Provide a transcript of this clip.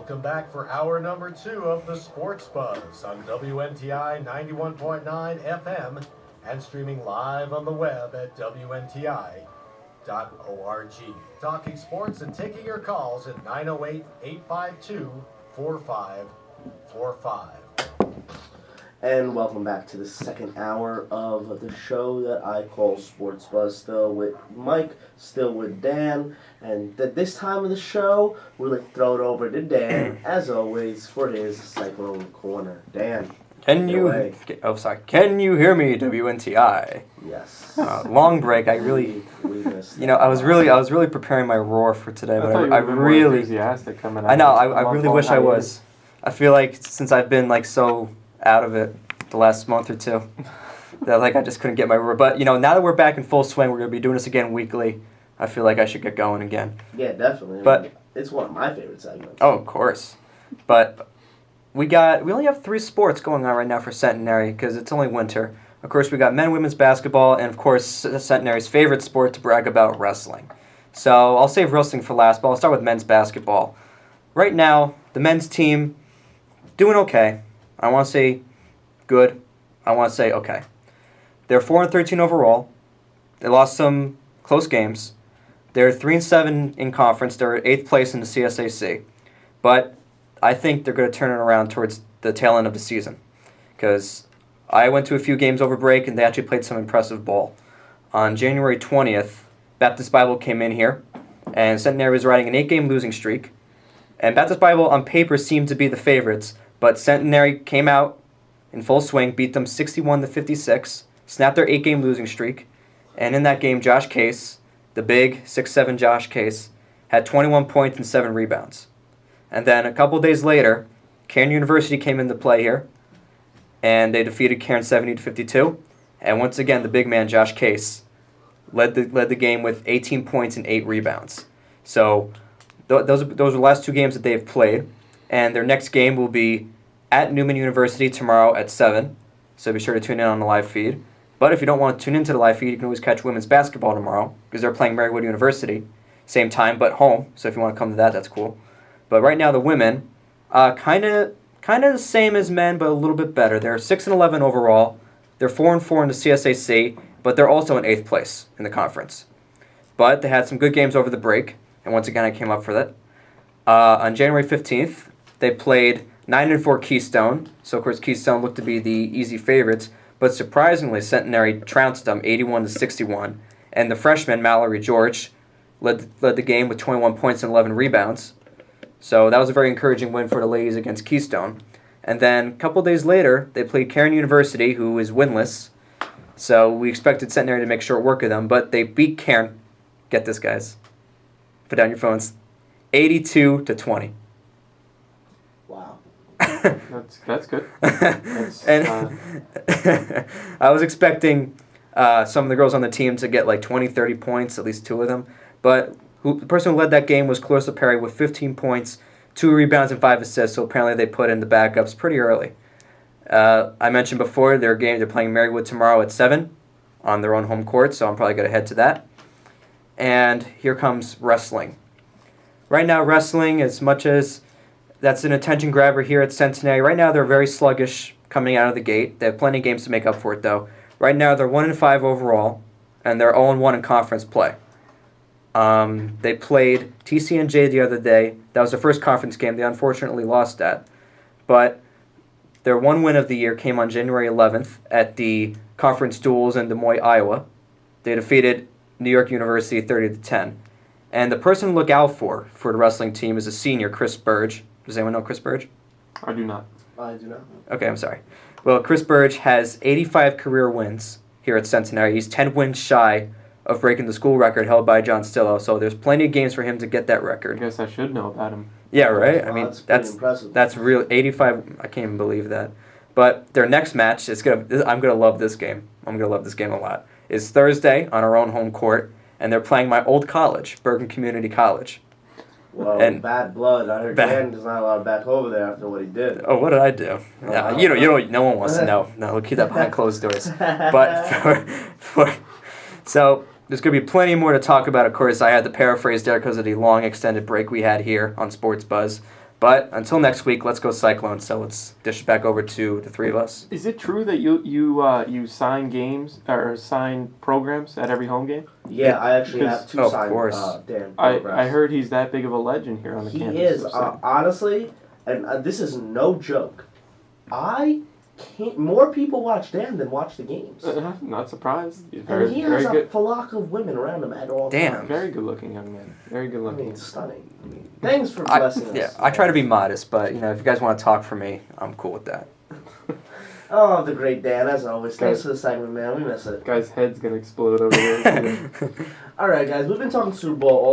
Welcome back for hour number 2 of the Sports Buzz on WNTI 91.9 FM and streaming live on the web at WNTI.org. Talking sports and taking your calls at 908-852-4545. And welcome back to the second hour of the show that I call Sports Buzz. Still with Mike, still with Dan. And at this time of the show, we'll throw it over to Dan, as always, for his Cyclone Corner. Dan, Can you hear me, WNTI? Yes. Long break. I really, we missed I was really preparing my roar for today, but I really enthusiastic coming out. I know. I really wish I was. I feel like since I've been so out of it the last month or two, that I just couldn't get my roar. But now that we're back in full swing, we're gonna be doing this again weekly. I feel like I should get going again. Yeah, definitely. But it's one of my favorite segments. Oh, of course. But we only have 3 sports going on right now for Centenary because it's only winter. Of course, we got men, women's basketball, and of course, Centenary's favorite sport to brag about, wrestling. So I'll save wrestling for last, but I'll start with men's basketball. Right now, the men's team doing okay. I want to say good. I want to say okay. They're 4-13 overall. They lost some close games. They're 3-7 in conference. They're 8th place in the CSAC. But I think they're going to turn it around towards the tail end of the season. Because I went to a few games over break, and they actually played some impressive ball. On January 20th, Baptist Bible came in here, and Centenary was riding an 8-game losing streak. And Baptist Bible, on paper, seemed to be the favorites, but Centenary came out in full swing, beat them 61-56, snapped their 8-game losing streak, and in that game, Josh Case, the big 6'7" Josh Case, had 21 points and 7 rebounds. And then a couple days later, Cairn University came into play here, and they defeated Cairn 70-52. And once again, the big man, Josh Case, led the game with 18 points and 8 rebounds. So those are the last 2 games that they've played. And their next game will be at Newman University tomorrow at 7. So be sure to tune in on the live feed. But if you don't want to tune into the live feed, you can always catch women's basketball tomorrow because they're playing Marywood University. Same time, but home. So if you want to come to that, that's cool. But right now, the women, kind of the same as men, but a little bit better. They're 6-11 overall. They're 4-4 in the CSAC, but they're also in 8th place in the conference. But they had some good games over the break, and once again, I came up for that. On January 15th, they played 9-4 Keystone. So, of course, Keystone looked to be the easy favorites. But surprisingly, Centenary trounced them 81-61. And the freshman, Mallory George, led the game with 21 points and 11 rebounds. So that was a very encouraging win for the ladies against Keystone. And then a couple days later, they played Cairn University, who is winless. So we expected Centenary to make short work of them. But they beat Cairn. Get this, guys. Put down your phones. 82-20. Wow. That's good. I was expecting some of the girls on the team to get 20, 30 points, at least 2 of them. But the person who led that game was Clarissa Perry with 15 points, 2 rebounds, and 5 assists. So apparently they put in the backups pretty early. I mentioned before they're playing Marywood tomorrow at 7 on their own home court, so I'm probably going to head to that. And here comes wrestling. Right now, wrestling, as much as that's an attention grabber here at Centenary, right now they're very sluggish coming out of the gate. They have plenty of games to make up for it, though. Right now, they're 1-5 overall, and they're 0-1 in conference play. They played TCNJ the other day. That was their first conference game. They unfortunately lost that. But their one win of the year came on January 11th at the conference duels in Des Moines, Iowa. They defeated New York University 30-10. And the person to look out for the wrestling team is a senior, Chris Burge. Does anyone know Chris Burge? I do not. I do not. Okay, I'm sorry. Well, Chris Burge has 85 career wins here at Centenary. He's 10 wins shy of breaking the school record held by John Stillo, so there's plenty of games for him to get that record. I guess I should know about him. Yeah, right? Wow, that's impressive. That's real. 85, I can't even believe that. But their next match, I'm going to love this game. I'm going to love this game a lot. Is Thursday on our own home court, and they're playing my old college, Bergen Community College. Well, And bad blood. I heard Dan is not allowed back over there after what he did. Oh, what did I do? Yeah, you don't. No one wants to know. No, we'll keep that behind closed doors. But so there's going to be plenty more to talk about. Of course, I had to paraphrase there because of the long extended break we had here on Sports Buzz. But until next week, let's go Cyclone. So let's dish it back over to the three of us. Is it true that you sign games or sign programs at every home game? Yeah, I actually have two Of signed course. Dan I photographs. heard he's that big of a legend here on the He campus. is. of St. Honestly, and this is no joke, I can't. More people watch Dan than watch the games. Not surprised. He's And very, he very has a good. flock of women around him at all Damn. times. Very good looking young man. Very good I looking. mean, stunning. Thanks for blessing us. Yeah, I try to be modest, but if you guys want to talk for me, I'm cool with that. Oh, the great Dan, as always. Thanks Guys- for the segment, man. We miss it. Guy's head's gonna explode over there. All right, guys, we've been talking Super Bowl all